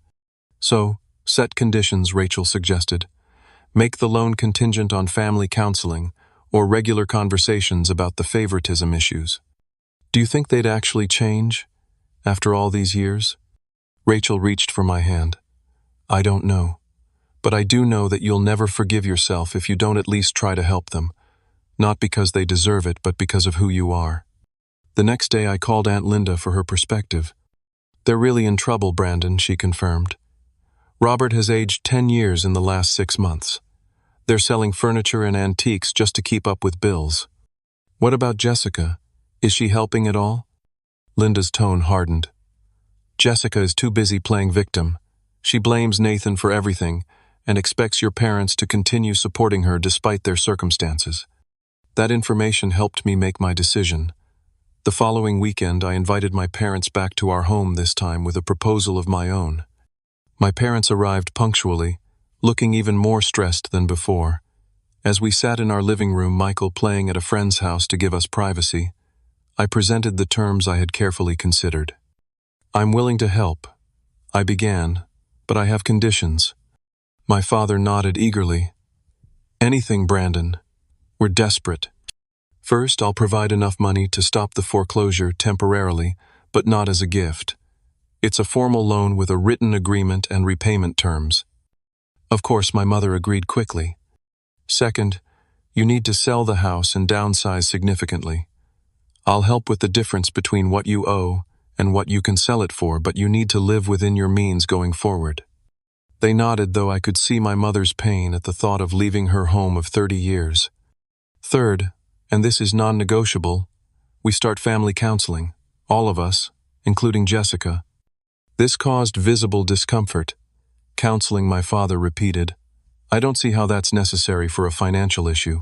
"So, set conditions," Rachel suggested. "Make the loan contingent on family counseling or regular conversations about the favoritism issues." "Do you think they'd actually change after all these years?" Rachel reached for my hand. "I don't know. But I do know that you'll never forgive yourself if you don't at least try to help them. Not because they deserve it, but because of who you are." The next day I called Aunt Linda for her perspective. "They're really in trouble, Brandon," she confirmed. "Robert has aged 10 years in the last 6 months. They're selling furniture and antiques just to keep up with bills." "What about Jessica? Is she helping at all?" Linda's tone hardened. "Jessica is too busy playing victim. She blames Nathan for everything and expects your parents to continue supporting her despite their circumstances." That information helped me make my decision. The following weekend, I invited my parents back to our home, this time with a proposal of my own. My parents arrived punctually, looking even more stressed than before. As we sat in our living room, Michael playing at a friend's house to give us privacy, I presented the terms I had carefully considered. "I'm willing to help," I began, "but I have conditions." My father nodded eagerly. "Anything, Brandon. We're desperate." "First, I'll provide enough money to stop the foreclosure temporarily, but not as a gift. It's a formal loan with a written agreement and repayment terms." Of course, my mother agreed quickly. "Second, you need to sell the house and downsize significantly. I'll help with the difference between what you owe and what you can sell it for, but you need to live within your means going forward." They nodded, though I could see my mother's pain at the thought of leaving her home of 30 years. Third, and this is non-negotiable, we start family counseling, all of us, including Jessica. This caused visible discomfort. "Counseling," my father repeated. "I don't see how that's necessary for a financial issue."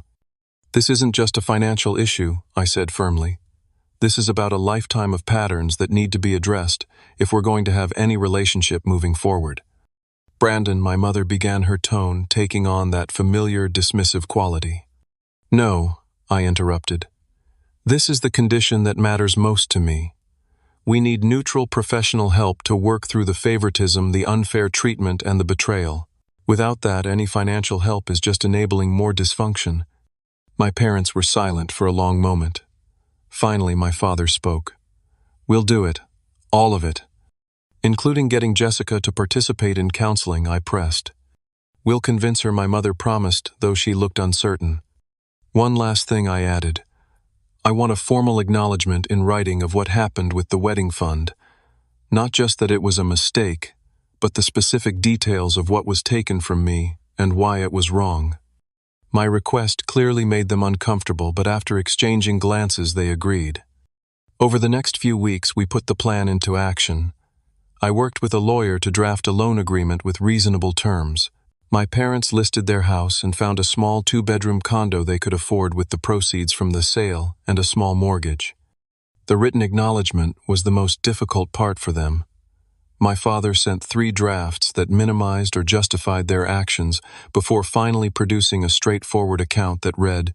"This isn't just a financial issue," I said firmly. "This is about a lifetime of patterns that need to be addressed if we're going to have any relationship moving forward." "Brandon," my mother began, her tone taking on that familiar, dismissive quality. "No," I interrupted. "This is the condition that matters most to me. We need neutral professional help to work through the favoritism, the unfair treatment, and the betrayal. Without that, any financial help is just enabling more dysfunction." My parents were silent for a long moment. Finally, my father spoke. "We'll do it. All of it. Including getting Jessica to participate in counseling," I pressed. "We'll convince her," my mother promised, though she looked uncertain. "One last thing," I added. "I want a formal acknowledgement in writing of what happened with the wedding fund. Not just that it was a mistake, but the specific details of what was taken from me and why it was wrong." My request clearly made them uncomfortable, but after exchanging glances they agreed. Over the next few weeks we put the plan into action. I worked with a lawyer to draft a loan agreement with reasonable terms. My parents listed their house and found a small 2-bedroom condo they could afford with the proceeds from the sale and a small mortgage. The written acknowledgement was the most difficult part for them. My father sent 3 drafts that minimized or justified their actions before finally producing a straightforward account that read,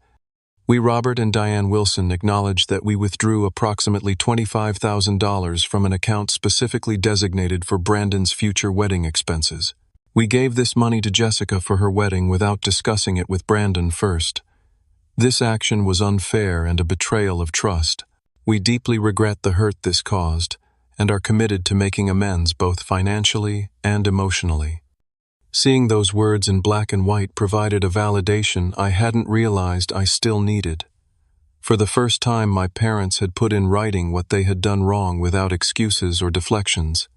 "We, Robert and Diane Wilson, acknowledge that we withdrew approximately $25,000 from an account specifically designated for Brandon's future wedding expenses. We gave this money to Jessica for her wedding without discussing it with Brandon first. This action was unfair and a betrayal of trust. We deeply regret the hurt this caused and are committed to making amends both financially and emotionally." Seeing those words in black and white provided a validation I hadn't realized I still needed. For the first time, my parents had put in writing what they had done wrong without excuses or deflections.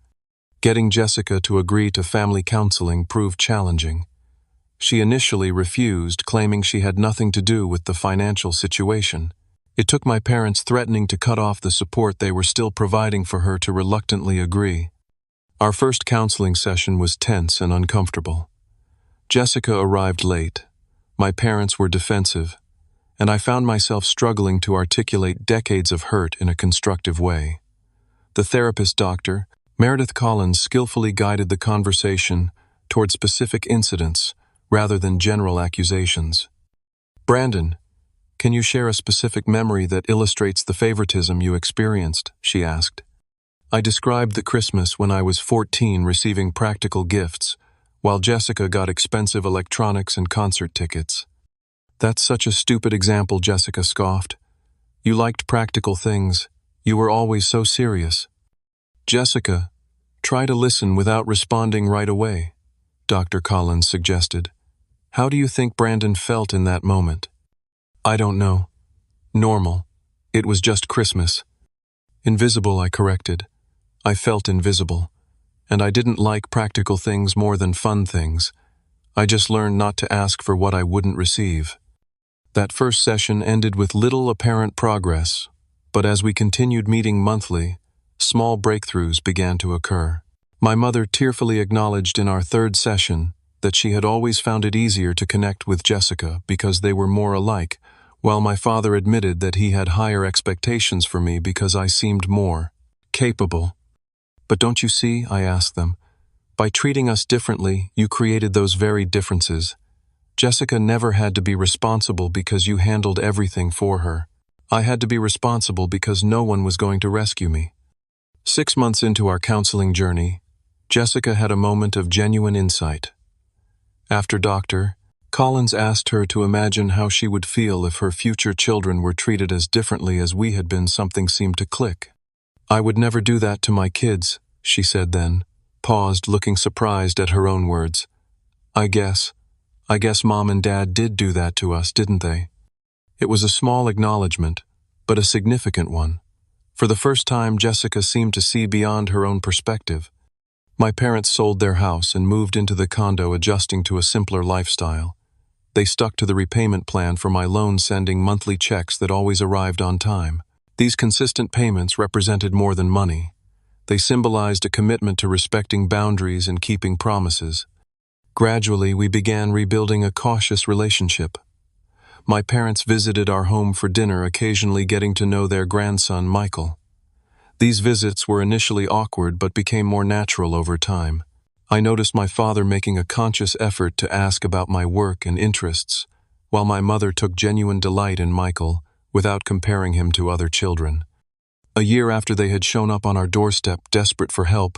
Getting Jessica to agree to family counseling proved challenging. She initially refused, claiming she had nothing to do with the financial situation. It took my parents threatening to cut off the support they were still providing for her to reluctantly agree. Our first counseling session was tense and uncomfortable. Jessica arrived late. My parents were defensive, and I found myself struggling to articulate decades of hurt in a constructive way. The therapist, Dr. Meredith Collins, skillfully guided the conversation toward specific incidents rather than general accusations. "Brandon, can you share a specific memory that illustrates the favoritism you experienced?" she asked. I described the Christmas when I was 14 receiving practical gifts, while Jessica got expensive electronics and concert tickets. "That's such a stupid example," Jessica scoffed. "You liked practical things. You were always so serious." "Jessica, try to listen without responding right away," Dr. Collins suggested. "How do you think Brandon felt in that moment?" "I don't know. Normal. It was just Christmas." "Invisible," I corrected. I felt invisible, and I didn't like practical things more than fun things. I just learned not to ask for what I wouldn't receive. That first session ended with little apparent progress, but as we continued meeting monthly, small breakthroughs began to occur. My mother tearfully acknowledged in our third session that she had always found it easier to connect with Jessica because they were more alike, while my father admitted that he had higher expectations for me because I seemed more capable. "But don't you see," I asked them, "by treating us differently, you created those very differences. Jessica never had to be responsible because you handled everything for her. I had to be responsible because no one was going to rescue me." 6 months into our counseling journey, Jessica had a moment of genuine insight. After Dr. Collins asked her to imagine how she would feel if her future children were treated as differently as we had been, something seemed to click. "I would never do that to my kids," she said then, paused, looking surprised at her own words. I guess Mom and Dad did do that to us, didn't they?" It was a small acknowledgement, but a significant one. For the first time, Jessica seemed to see beyond her own perspective. My parents sold their house and moved into the condo, adjusting to a simpler lifestyle. They stuck to the repayment plan for my loan, sending monthly checks that always arrived on time. These consistent payments represented more than money. They symbolized a commitment to respecting boundaries and keeping promises. Gradually, we began rebuilding a cautious relationship. My parents visited our home for dinner, occasionally getting to know their grandson, Michael. These visits were initially awkward but became more natural over time. I noticed my father making a conscious effort to ask about my work and interests, while my mother took genuine delight in Michael without comparing him to other children. A year after they had shown up on our doorstep, desperate for help,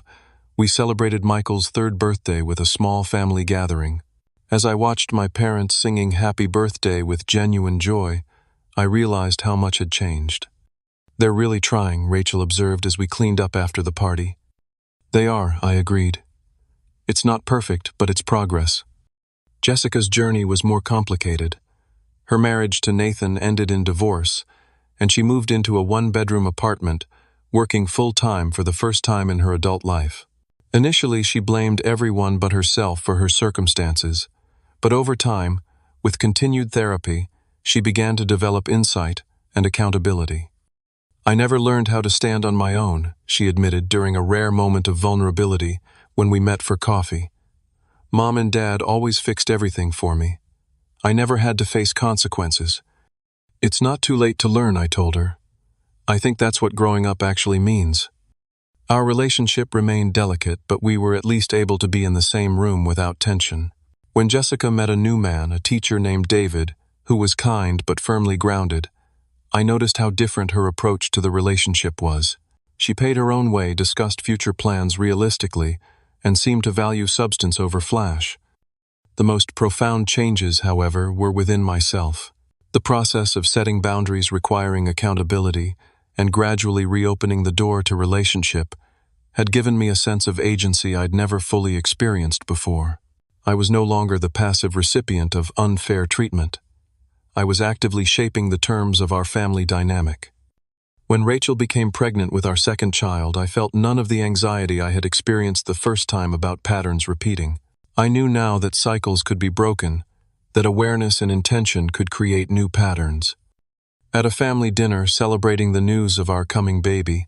we celebrated Michael's 3rd birthday with a small family gathering. As I watched my parents singing Happy Birthday with genuine joy, I realized how much had changed. "They're really trying," Rachel observed as we cleaned up after the party. "They are," I agreed. "It's not perfect, but it's progress." Jessica's journey was more complicated. Her marriage to Nathan ended in divorce, and she moved into a 1-bedroom apartment, working full-time for the first time in her adult life. Initially, she blamed everyone but herself for her circumstances, but over time, with continued therapy, she began to develop insight and accountability. "I never learned how to stand on my own," she admitted during a rare moment of vulnerability when we met for coffee. "Mom and Dad always fixed everything for me. I never had to face consequences." "It's not too late to learn," I told her. "I think that's what growing up actually means." Our relationship remained delicate, but we were at least able to be in the same room without tension. When Jessica met a new man, a teacher named David, who was kind but firmly grounded, I noticed how different her approach to the relationship was. She paid her own way, discussed future plans realistically, and seemed to value substance over flash. The most profound changes, however, were within myself. The process of setting boundaries, requiring accountability, and gradually reopening the door to relationship had given me a sense of agency I'd never fully experienced before. I was no longer the passive recipient of unfair treatment. I was actively shaping the terms of our family dynamic. When Rachel became pregnant with our 2nd child, I felt none of the anxiety I had experienced the first time about patterns repeating. I knew now that cycles could be broken, that awareness and intention could create new patterns. At a family dinner celebrating the news of our coming baby,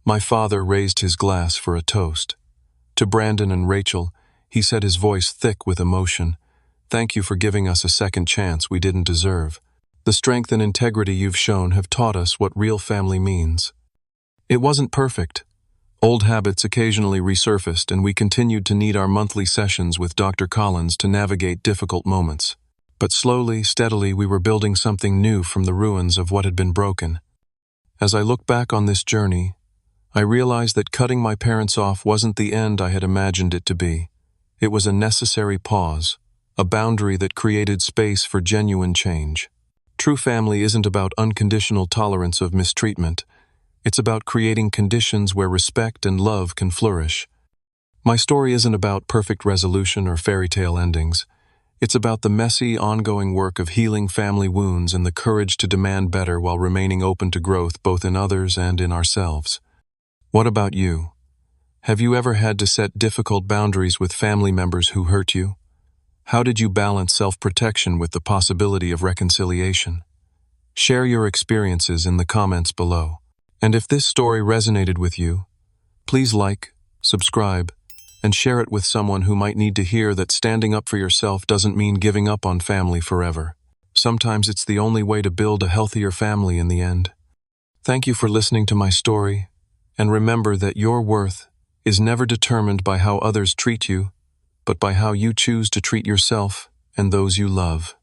my father raised his glass for a toast. To Brandon and Rachel, he said, his voice thick with emotion, "Thank you for giving us a second chance we didn't deserve. The strength and integrity you've shown have taught us what real family means." It wasn't perfect. Old habits occasionally resurfaced, and we continued to need our monthly sessions with Dr. Collins to navigate difficult moments. But slowly, steadily, we were building something new from the ruins of what had been broken. As I look back on this journey, I realized that cutting my parents off wasn't the end I had imagined it to be. It was a necessary pause, a boundary that created space for genuine change. True family isn't about unconditional tolerance of mistreatment. It's about creating conditions where respect and love can flourish. My story isn't about perfect resolution or fairy tale endings. It's about the messy, ongoing work of healing family wounds and the courage to demand better while remaining open to growth both in others and in ourselves. What about you? Have you ever had to set difficult boundaries with family members who hurt you? How did you balance self-protection with the possibility of reconciliation? Share your experiences in the comments below. And if this story resonated with you, please like, subscribe, and share it with someone who might need to hear that standing up for yourself doesn't mean giving up on family forever. Sometimes it's the only way to build a healthier family in the end. Thank you for listening to my story, and remember that your worth is never determined by how others treat you, but by how you choose to treat yourself and those you love.